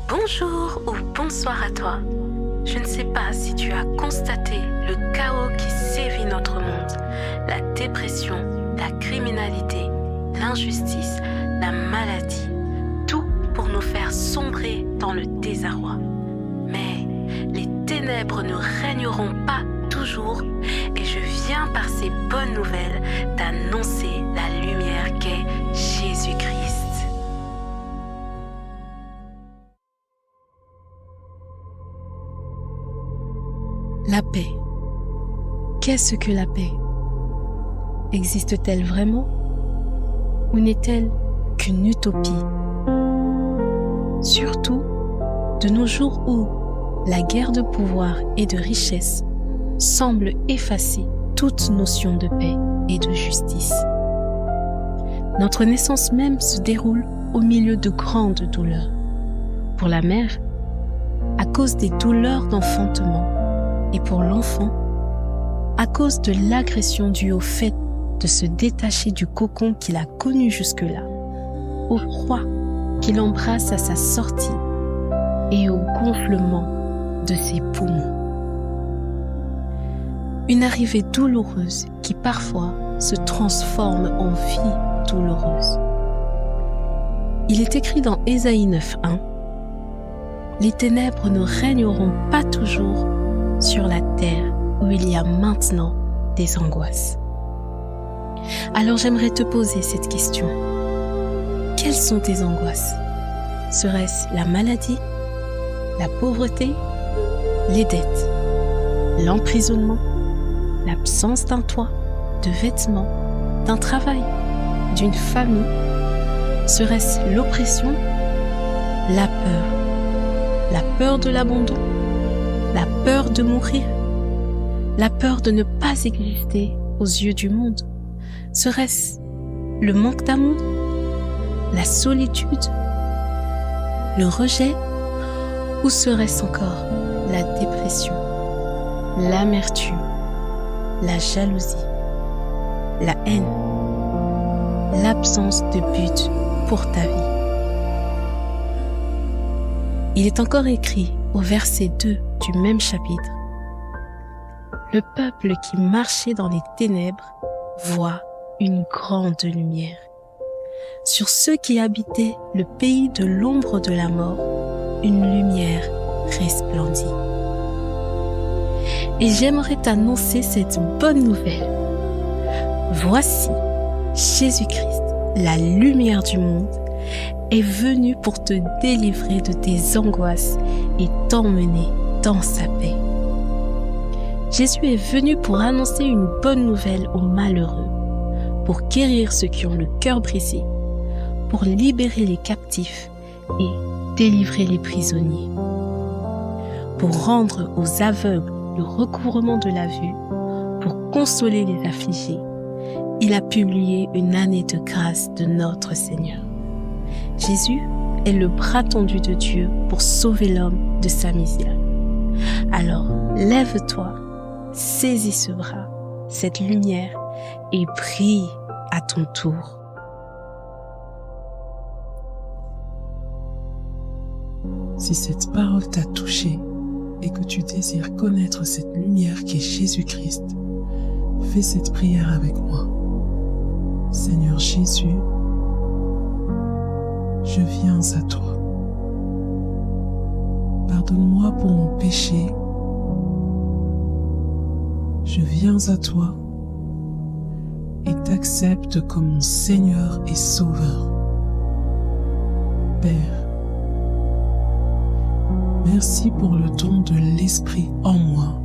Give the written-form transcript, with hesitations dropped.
Bonjour ou bonsoir à toi. Je ne sais pas si tu as constaté le chaos qui sévit notre monde, la dépression, la criminalité, l'injustice, la maladie, tout pour nous faire sombrer dans le désarroi. Mais les ténèbres ne régneront pas toujours et je viens par ces bonnes nouvelles d'annoncer la lumière qu'est Jésus-Christ. La paix. Qu'est-ce que la paix? Existe-t-elle vraiment? Ou n'est-elle qu'une utopie? Surtout, de nos jours où la guerre de pouvoir et de richesse semble effacer toute notion de paix et de justice. Notre naissance même se déroule au milieu de grandes douleurs. Pour la mère, à cause des douleurs d'enfantement, et pour l'enfant, à cause de l'agression due au fait de se détacher du cocon qu'il a connu jusque-là, au froid qu'il embrasse à sa sortie et au gonflement de ses poumons. Une arrivée douloureuse qui parfois se transforme en vie douloureuse. Il est écrit dans Ésaïe 9:1 « Les ténèbres ne régneront pas toujours sur la terre où il y a maintenant des angoisses. » Alors j'aimerais te poser cette question. Quelles sont tes angoisses? Serait-ce la maladie, la pauvreté, les dettes, l'emprisonnement, l'absence d'un toit, de vêtements, d'un travail, d'une famille? Serait-ce l'oppression, la peur de l'abandon, la peur de mourir, la peur de ne pas exister aux yeux du monde? Serait-ce le manque d'amour, la solitude, le rejet, ou serait-ce encore la dépression, l'amertume, la jalousie, la haine, l'absence de but pour ta vie? Il est encore écrit au verset 2 du même chapitre: le peuple qui marchait dans les ténèbres voit une grande lumière. Sur ceux qui habitaient le pays de l'ombre de la mort, une lumière resplendit. Et j'aimerais t'annoncer cette bonne nouvelle. Voici, Jésus-Christ, la lumière du monde, est venu pour te délivrer de tes angoisses et t'emmener dans sa paix. Jésus est venu pour annoncer une bonne nouvelle aux malheureux, pour guérir ceux qui ont le cœur brisé, pour libérer les captifs et délivrer les prisonniers, pour rendre aux aveugles le recouvrement de la vue, pour consoler les affligés. Il a publié une année de grâce de notre Seigneur. Jésus est le bras tendu de Dieu pour sauver l'homme de sa misère. Alors, lève-toi, saisis ce bras, cette lumière, et brille à ton tour. Si cette parole t'a touché et que tu désires connaître cette lumière qui est Jésus-Christ, fais cette prière avec moi. Seigneur Jésus, je viens à toi. Pardonne-moi pour mon péché. Je viens à toi et t'accepte comme mon Seigneur et Sauveur. Père, merci pour le don de l'Esprit en moi